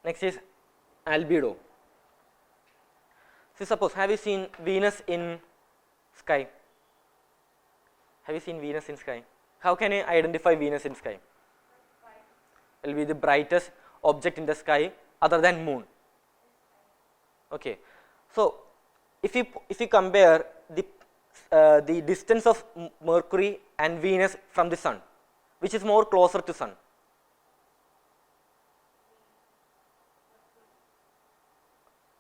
Next is albedo. So suppose, have you seen Venus in sky? Have you seen Venus in sky? How can you identify Venus in sky? It will be the brightest object in the sky other than moon. Okay. So if you compare the distance of Mercury and Venus from the sun, which is more closer to sun?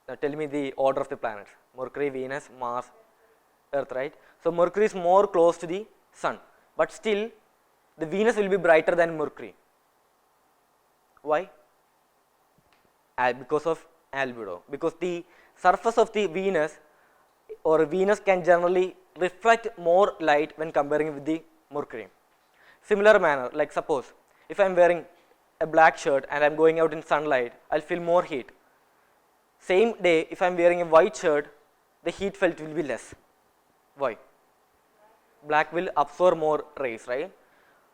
Now tell me the order of the planets: Mercury, Venus, Mars, Earth, right? So Mercury is more close to the sun, but still the Venus will be brighter than Mercury. Why? Because of albedo. Because the surface of the Venus can generally reflect more light when comparing with the Mercury. Similar manner, like suppose if I am wearing a black shirt and I am going out in sunlight, I will feel more heat. Same day, if I am wearing a white shirt, the heat felt will be less. Why? Black will absorb more rays, right?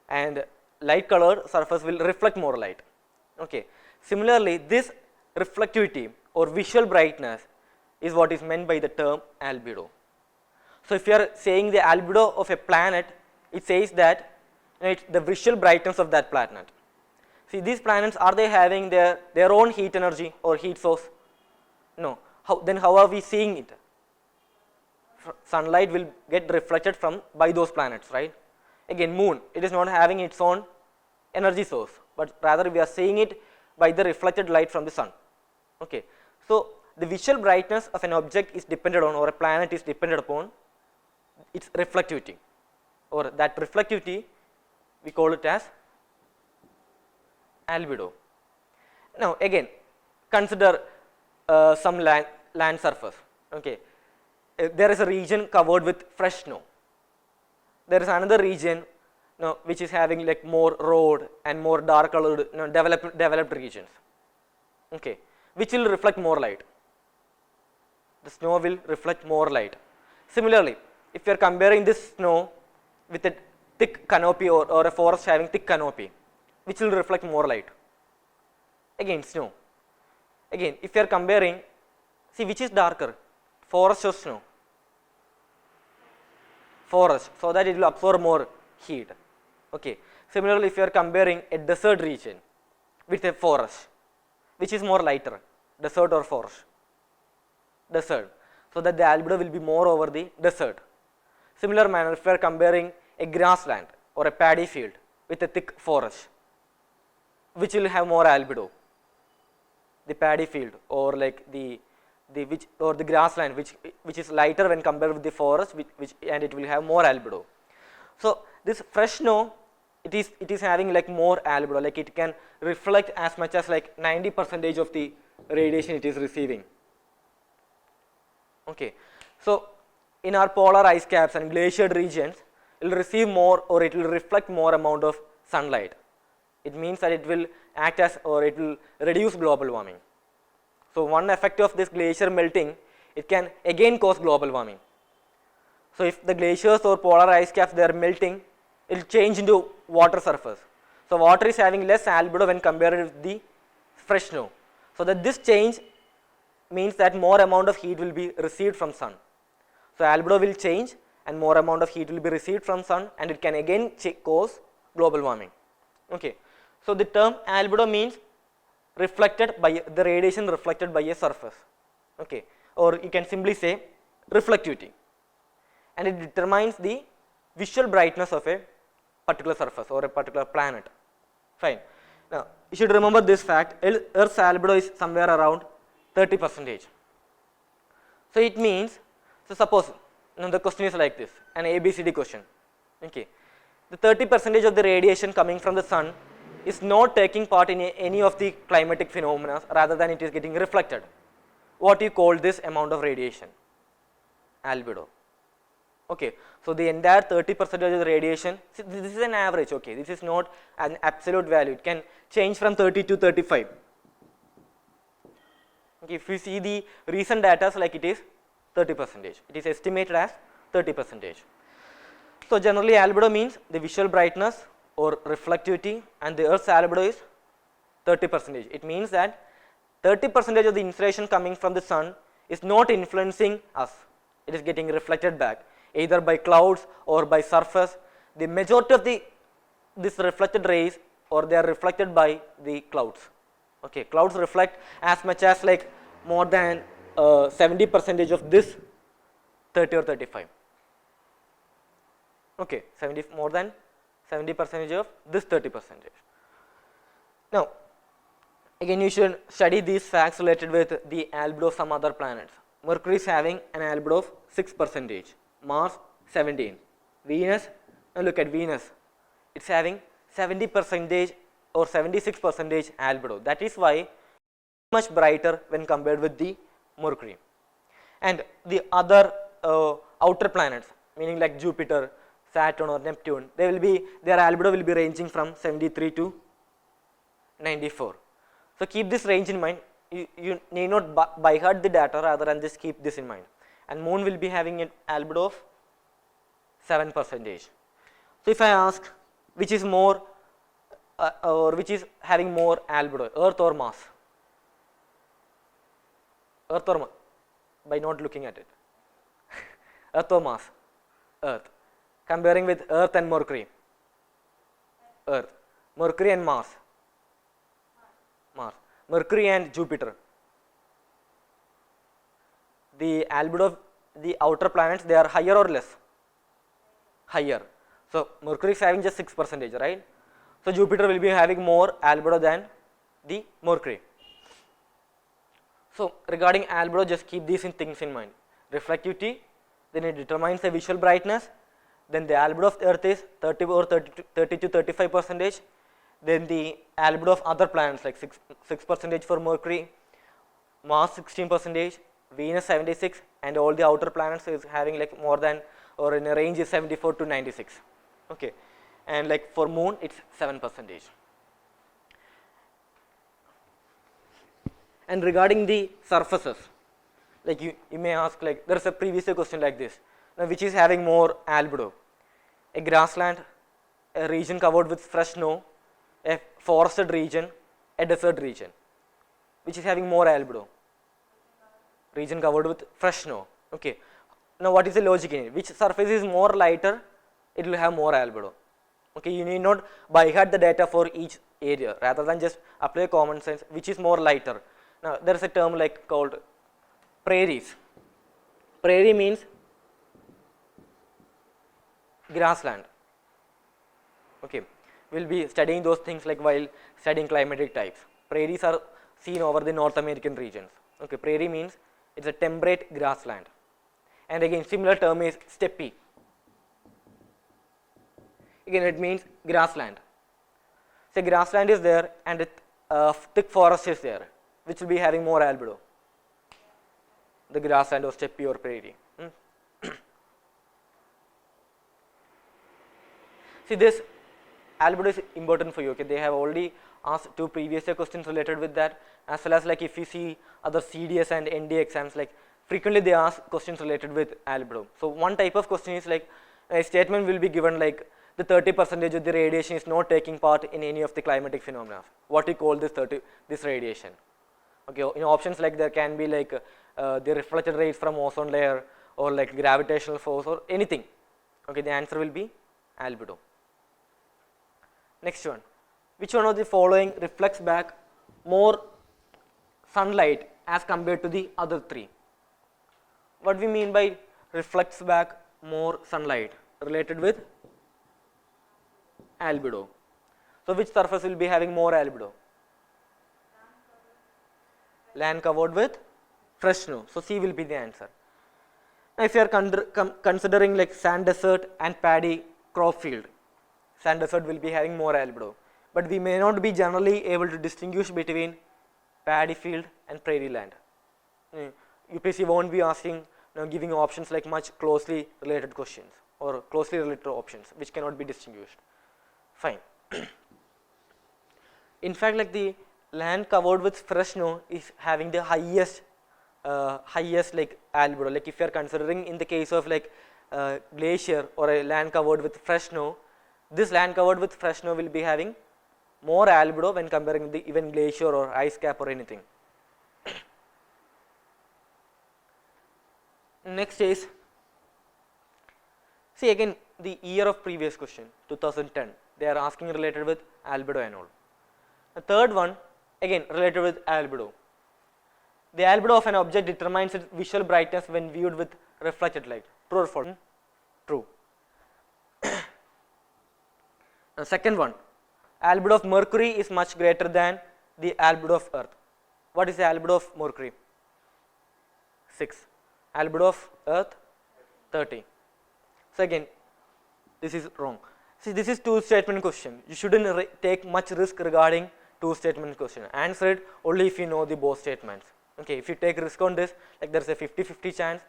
And light colored surface will reflect more light. Okay. Similarly, this reflectivity or visual brightness is what is meant by the term albedo. So if you are saying the albedo of a planet, it says that it's the visual brightness of that planet. See, these planets, are they having their own heat energy or heat source? No. Then how are we seeing it? Sunlight will get reflected by those planets, right? Again, moon, it is not having its own energy source, but rather we are seeing it by the reflected light from the sun. Okay. So the visual brightness of an object is dependent on, or a planet is dependent upon, its reflectivity, or that reflectivity we call it as albedo. Now again, consider some land surface. Okay. There is a region covered with fresh snow. There is another region which is having like more road and more dark colored developed regions. Okay. Which will reflect more light? The snow will reflect more light. Similarly, if you are comparing this snow with a thick canopy or a forest having thick canopy, which will reflect more light? Again, snow. Again, if you are comparing, see which is darker, forest or snow? Forest, so that it will absorb more heat. Okay. Similarly, if you are comparing a desert region with a forest, which is more lighter, desert or forest? Desert. So that the albedo will be more over the desert. Similar manner, if you are comparing a grassland or a paddy field with a thick forest, which will have more albedo? The paddy field or like the grassland which is lighter when compared with the forest, and it will have more albedo. So this fresh snow, it is having like more albedo, like it can reflect as much as like 90% of the radiation it is receiving. Okay. So in our polar ice caps and glaciered regions, it will receive more, or it will reflect more amount of sunlight. It means that it will act as, or it will reduce global warming. So one effect of this glacier melting, it can again cause global warming. So if the glaciers or polar ice caps, they are melting, it will change into water surface. So water is having less albedo when compared with the fresh snow. So that this change means that more amount of heat will be received from sun. So albedo will change and more amount of heat will be received from sun, and it can again cause global warming. Okay. So the term albedo means reflected by the radiation reflected by a surface. Okay. Or you can simply say reflectivity, and it determines the visual brightness of a particular surface or a particular planet. Fine. Now you should remember this fact: Earth's albedo is somewhere around 30%. So it means, so suppose the question is like this, an ABCD question. Okay. The 30% of the radiation coming from the sun is not taking part in any of the climatic phenomena, rather than it is getting reflected. What do you call this amount of radiation? Albedo. Okay. So the entire 30% of the radiation, see, this is an average. Okay. This is not an absolute value. It can change from 30 to 35. Okay. If you see the recent data, like it is 30%. It is estimated as 30%. So generally albedo means the visual brightness or reflectivity, and the Earth's albedo is 30%. It means that 30% of the insolation coming from the sun is not influencing us. It is getting reflected back either by clouds or by surface. The majority of this reflected rays, or they are reflected by the clouds. Okay, clouds reflect as much as like more than 70% of this 30 or 35. Okay, more than 70% of this 30%. Now, again, you should study these facts related with the albedo of some other planets. Mercury is having an albedo of 6%, Mars 17, Venus, now look at Venus, it's having 70% or 76% albedo. That is why much brighter when compared with the Mercury. And the other outer planets, meaning like Jupiter, Saturn or Neptune, their albedo will be ranging from 73 to 94. So keep this range in mind. You need not by heart the data, rather than just keep this in mind. And Moon will be having an albedo of 7%. So if I ask which is more or which is having more albedo, Earth or Mars? Earth or Mars? By not looking at it. Earth or Mars? Earth. Comparing with Earth and Mercury? Earth. Mercury and Mars? Mars. Mercury and Jupiter? The albedo of the outer planets, they are higher or less? Higher. So Mercury is having just 6%, right? So Jupiter will be having more albedo than the Mercury. So regarding albedo, just keep these things in mind. Reflectivity, then it determines the visual brightness. Then the albedo of Earth is 30 to 35%. Then the albedo of other planets like 6% for Mercury, Mars 16%, Venus 76, and all the outer planets is having like more than, or in a range is 74 to 96. Okay, and like for Moon it's 7%. And regarding the surfaces, like you may ask, like there is a previous question like this, now which is having more albedo? A grassland, a region covered with fresh snow, a forested region, a desert region. Which is having more albedo? Region covered with fresh snow. Okay. Now what is the logic in it? Which surface is more lighter, it will have more albedo. Okay, you need not by heart the data for each area, rather than just apply common sense, which is more lighter. Now there is a term like called prairies. Prairie means grassland. Okay, we'll be studying those things like while studying climatic types. Prairies are seen over the North American regions. Okay, prairie means it's a temperate grassland. And again, similar term is steppe. Again, it means grassland. So grassland is there and thick forest is there. Which will be having more albedo? The grassland or steppe or prairie. See, this albedo is important for you. Okay, they have already asked two previous questions related with that, as well as like if you see other CDS and ND exams, like frequently they ask questions related with albedo. So one type of question is like a statement will be given like the 30% of the radiation is not taking part in any of the climatic phenomena. What we call this radiation. Okay, in options like there can be like the reflected rays from ozone layer or like gravitational force or anything. Okay, the answer will be albedo. Next one, which one of the following reflects back more sunlight as compared to the other three? What we mean by reflects back more sunlight related with albedo? So which surface will be having more albedo? Land covered with fresh snow. So C will be the answer. Now if you are considering like sand desert and paddy crop field, sand desert will be having more albedo, but we may not be generally able to distinguish between paddy field and prairie land. UPSC won't be asking, giving options like much closely related questions or closely related options which cannot be distinguished. Fine. In fact, like the land covered with fresh snow is having the highest like albedo. Like if you are considering in the case of like glacier or a land covered with fresh snow, this land covered with fresh snow will be having more albedo when comparing the even glacier or ice cap or anything. Next is, see again the year of previous question 2010, they are asking related with albedo and all. The third one again related with albedo. The albedo of an object determines its visual brightness when viewed with reflected light. True or false? True. The second one, albedo of mercury is much greater than the albedo of earth. What is the albedo of mercury? 6. Albedo of earth 30. So again this is wrong. See, this is two statement question. You shouldn't take much risk regarding two statement question. Answer it only if you know the both statements. Okay, if you take risk on this, like there is a 50-50 chance,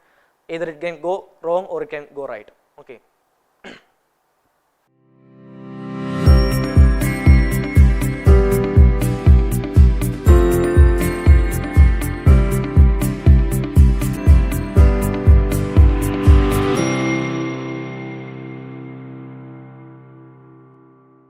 either it can go wrong or it can go right. Okay.